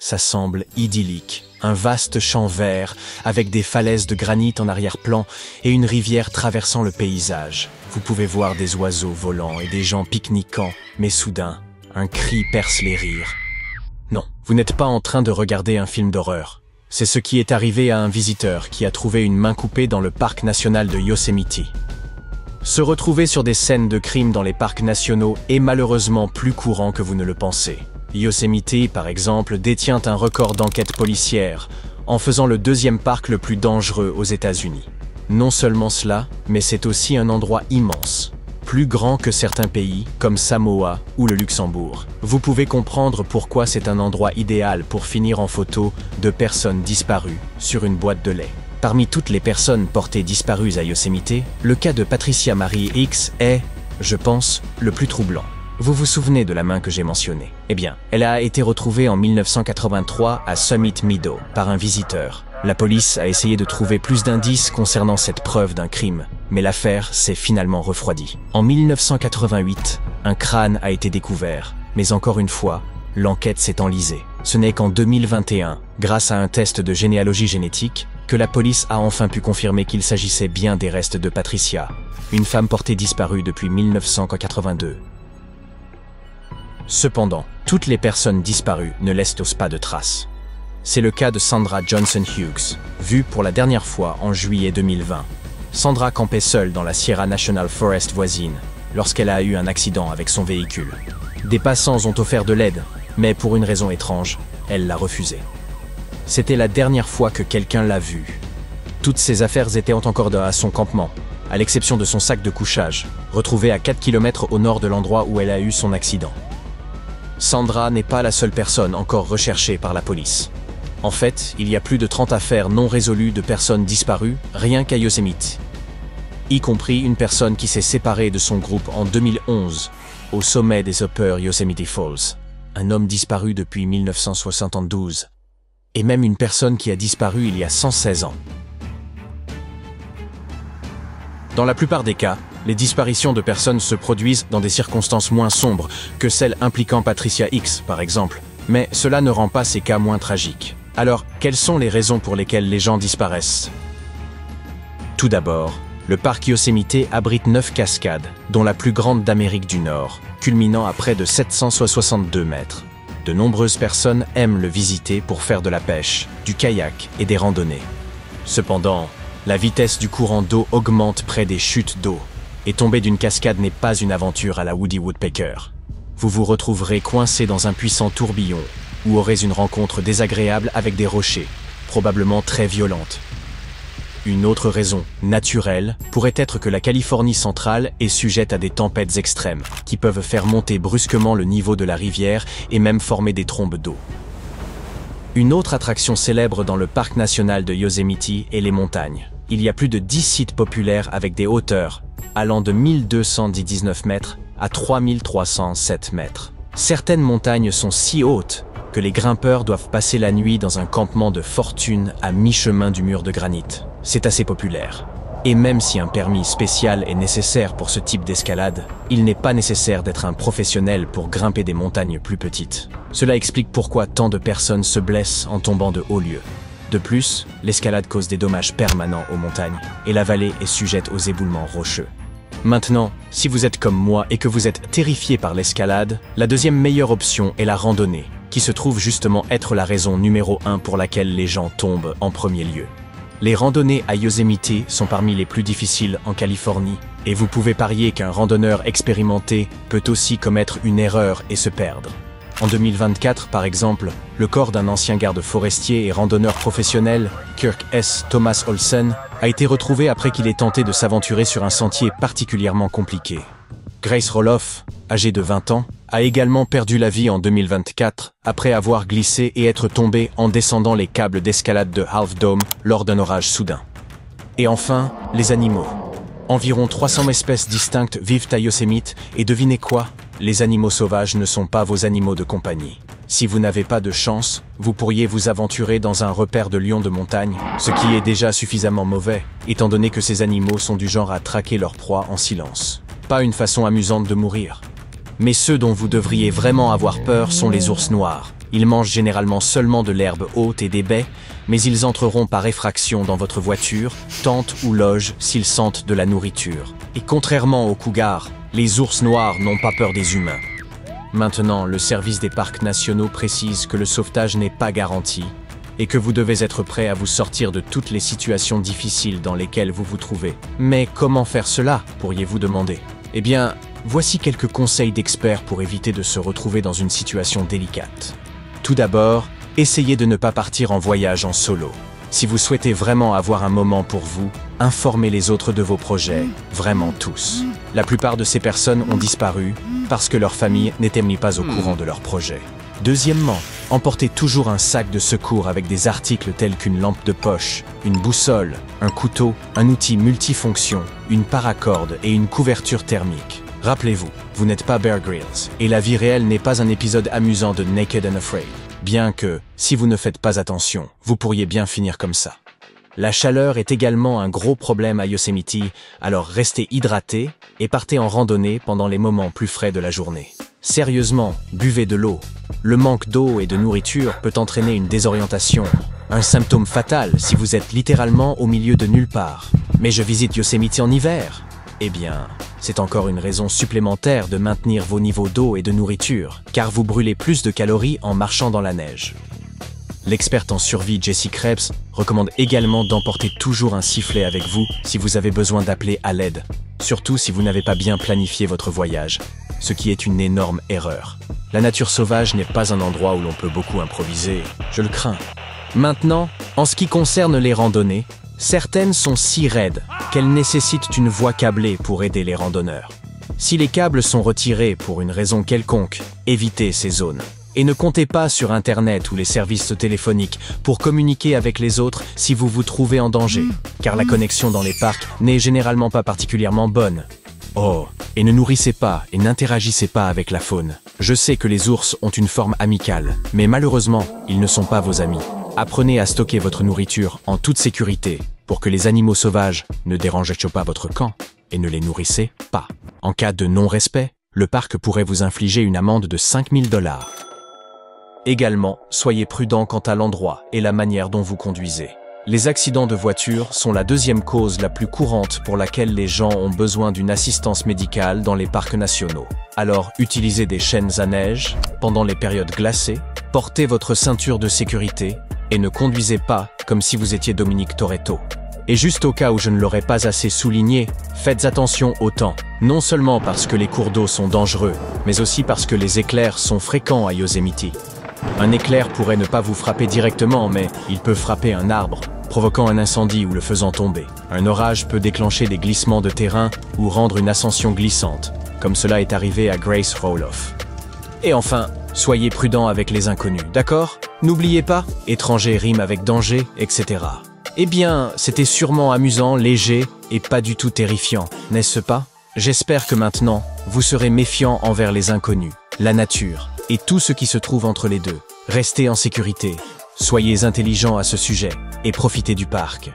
ça semble idyllique. Un vaste champ vert, avec des falaises de granit en arrière-plan et une rivière traversant le paysage. Vous pouvez voir des oiseaux volants et des gens pique-niquant, mais soudain, un cri perce les rires. Non, vous n'êtes pas en train de regarder un film d'horreur. C'est ce qui est arrivé à un visiteur qui a trouvé une main coupée dans le parc national de Yosemite. Se retrouver sur des scènes de crime dans les parcs nationaux est malheureusement plus courant que vous ne le pensez. Yosemite, par exemple, détient un record d'enquête policière, en faisant le deuxième parc le plus dangereux aux États-Unis. Non seulement cela, mais c'est aussi un endroit immense, plus grand que certains pays, comme Samoa ou le Luxembourg. Vous pouvez comprendre pourquoi c'est un endroit idéal pour finir en photo de personnes disparues sur une boîte de lait. Parmi toutes les personnes portées disparues à Yosemite, le cas de Patricia Marie Hicks est, je pense, le plus troublant. Vous vous souvenez de la main que j'ai mentionnée? Eh bien, elle a été retrouvée en 1983 à Summit Meadow par un visiteur. La police a essayé de trouver plus d'indices concernant cette preuve d'un crime, mais l'affaire s'est finalement refroidie. En 1988, un crâne a été découvert, mais encore une fois, l'enquête s'est enlisée. Ce n'est qu'en 2021, grâce à un test de généalogie génétique, que la police a enfin pu confirmer qu'il s'agissait bien des restes de Patricia, une femme portée disparue depuis 1982. Cependant, toutes les personnes disparues ne laissent pas de traces. C'est le cas de Sandra Johnson Hughes, vue pour la dernière fois en juillet 2020. Sandra campait seule dans la Sierra National Forest voisine, lorsqu'elle a eu un accident avec son véhicule. Des passants ont offert de l'aide, mais pour une raison étrange, elle l'a refusé. C'était la dernière fois que quelqu'un l'a vue. Toutes ses affaires étaient encore à son campement, à l'exception de son sac de couchage, retrouvé à 4 km au nord de l'endroit où elle a eu son accident. Sandra n'est pas la seule personne encore recherchée par la police. En fait, il y a plus de 30 affaires non résolues de personnes disparues, rien qu'à Yosemite. Y compris une personne qui s'est séparée de son groupe en 2011, au sommet des Upper Yosemite Falls. Un homme disparu depuis 1972. Et même une personne qui a disparu il y a 116 ans. Dans la plupart des cas, les disparitions de personnes se produisent dans des circonstances moins sombres que celles impliquant Patricia Hicks, par exemple. Mais cela ne rend pas ces cas moins tragiques. Alors, quelles sont les raisons pour lesquelles les gens disparaissent? Tout d'abord, le parc Yosemite abrite 9 cascades, dont la plus grande d'Amérique du Nord, culminant à près de 762 mètres. De nombreuses personnes aiment le visiter pour faire de la pêche, du kayak et des randonnées. Cependant, la vitesse du courant d'eau augmente près des chutes d'eau, et tomber d'une cascade n'est pas une aventure à la Woody Woodpecker. Vous vous retrouverez coincé dans un puissant tourbillon, ou aurez une rencontre désagréable avec des rochers, probablement très violentes. Une autre raison, naturelle, pourrait être que la Californie centrale est sujette à des tempêtes extrêmes, qui peuvent faire monter brusquement le niveau de la rivière et même former des trombes d'eau. Une autre attraction célèbre dans le parc national de Yosemite est les montagnes. Il y a plus de 10 sites populaires avec des hauteurs allant de 1219 mètres à 3307 mètres. Certaines montagnes sont si hautes que les grimpeurs doivent passer la nuit dans un campement de fortune à mi-chemin du mur de granit. C'est assez populaire. Et même si un permis spécial est nécessaire pour ce type d'escalade, il n'est pas nécessaire d'être un professionnel pour grimper des montagnes plus petites. Cela explique pourquoi tant de personnes se blessent en tombant de hauts lieux. De plus, l'escalade cause des dommages permanents aux montagnes, et la vallée est sujette aux éboulements rocheux. Maintenant, si vous êtes comme moi et que vous êtes terrifié par l'escalade, la deuxième meilleure option est la randonnée, qui se trouve justement être la raison numéro 1 pour laquelle les gens tombent en premier lieu. Les randonnées à Yosemite sont parmi les plus difficiles en Californie, et vous pouvez parier qu'un randonneur expérimenté peut aussi commettre une erreur et se perdre. En 2024, par exemple, le corps d'un ancien garde forestier et randonneur professionnel, Kirk S. Thomas Olsen, a été retrouvé après qu'il ait tenté de s'aventurer sur un sentier particulièrement compliqué. Grace Roloff, âgée de 20 ans, a également perdu la vie en 2024 après avoir glissé et être tombée en descendant les câbles d'escalade de Half Dome lors d'un orage soudain. Et enfin, les animaux. Environ 300 espèces distinctes vivent à Yosemite et devinez quoi? Les animaux sauvages ne sont pas vos animaux de compagnie. Si vous n'avez pas de chance, vous pourriez vous aventurer dans un repère de lions de montagne, ce qui est déjà suffisamment mauvais, étant donné que ces animaux sont du genre à traquer leur proie en silence. Pas une façon amusante de mourir. Mais ceux dont vous devriez vraiment avoir peur sont les ours noirs, Ils mangent généralement seulement de l'herbe haute et des baies, mais ils entreront par effraction dans votre voiture, tente ou loge s'ils sentent de la nourriture. Et contrairement aux cougars, les ours noirs n'ont pas peur des humains. Maintenant, le service des parcs nationaux précise que le sauvetage n'est pas garanti et que vous devez être prêt à vous sortir de toutes les situations difficiles dans lesquelles vous vous trouvez. Mais comment faire cela, pourriez-vous demander? Eh bien, voici quelques conseils d'experts pour éviter de se retrouver dans une situation délicate. Tout d'abord, essayez de ne pas partir en voyage en solo. Si vous souhaitez vraiment avoir un moment pour vous, informez les autres de vos projets, vraiment tous. La plupart de ces personnes ont disparu parce que leur famille n'était mis pas au courant de leurs projets. Deuxièmement, emportez toujours un sac de secours avec des articles tels qu'une lampe de poche, une boussole, un couteau, un outil multifonction, une paracorde et une couverture thermique. Rappelez-vous, vous n'êtes pas Bear Grylls, et la vie réelle n'est pas un épisode amusant de Naked and Afraid. Bien que, si vous ne faites pas attention, vous pourriez bien finir comme ça. La chaleur est également un gros problème à Yosemite, alors restez hydraté et partez en randonnée pendant les moments plus frais de la journée. Sérieusement, buvez de l'eau. Le manque d'eau et de nourriture peut entraîner une désorientation, un symptôme fatal si vous êtes littéralement au milieu de nulle part. Mais je visite Yosemite en hiver. Eh bien, c'est encore une raison supplémentaire de maintenir vos niveaux d'eau et de nourriture, car vous brûlez plus de calories en marchant dans la neige. L'experte en survie Jessie Krebs recommande également d'emporter toujours un sifflet avec vous si vous avez besoin d'appeler à l'aide, surtout si vous n'avez pas bien planifié votre voyage, ce qui est une énorme erreur. La nature sauvage n'est pas un endroit où l'on peut beaucoup improviser, je le crains. Maintenant, en ce qui concerne les randonnées, certaines sont si raides qu'elles nécessitent une voie câblée pour aider les randonneurs. Si les câbles sont retirés pour une raison quelconque, évitez ces zones. Et ne comptez pas sur Internet ou les services téléphoniques pour communiquer avec les autres si vous vous trouvez en danger, car la connexion dans les parcs n'est généralement pas particulièrement bonne. Oh, et ne nourrissez pas et n'interagissez pas avec la faune. Je sais que les ours ont une forme amicale, mais malheureusement, ils ne sont pas vos amis. Apprenez à stocker votre nourriture en toute sécurité pour que les animaux sauvages ne dérangent pas votre camp et ne les nourrissez pas. En cas de non-respect, le parc pourrait vous infliger une amende de 5 000 $. Également, soyez prudent quant à l'endroit et la manière dont vous conduisez. Les accidents de voiture sont la deuxième cause la plus courante pour laquelle les gens ont besoin d'une assistance médicale dans les parcs nationaux. Alors, utilisez des chaînes à neige pendant les périodes glacées, portez votre ceinture de sécurité et ne conduisez pas comme si vous étiez Dominique Toretto. Et juste au cas où je ne l'aurais pas assez souligné, faites attention au temps. Non seulement parce que les cours d'eau sont dangereux, mais aussi parce que les éclairs sont fréquents à Yosemite. Un éclair pourrait ne pas vous frapper directement, mais il peut frapper un arbre, provoquant un incendie ou le faisant tomber. Un orage peut déclencher des glissements de terrain ou rendre une ascension glissante, comme cela est arrivé à Grace Roloff. Et enfin, soyez prudent avec les inconnus, d'accord? N'oubliez pas, étranger rime avec danger, etc. Eh bien, c'était sûrement amusant, léger et pas du tout terrifiant, n'est-ce pas? J'espère que maintenant, vous serez méfiant envers les inconnus, la nature et tout ce qui se trouve entre les deux. Restez en sécurité, soyez intelligents à ce sujet et profitez du parc.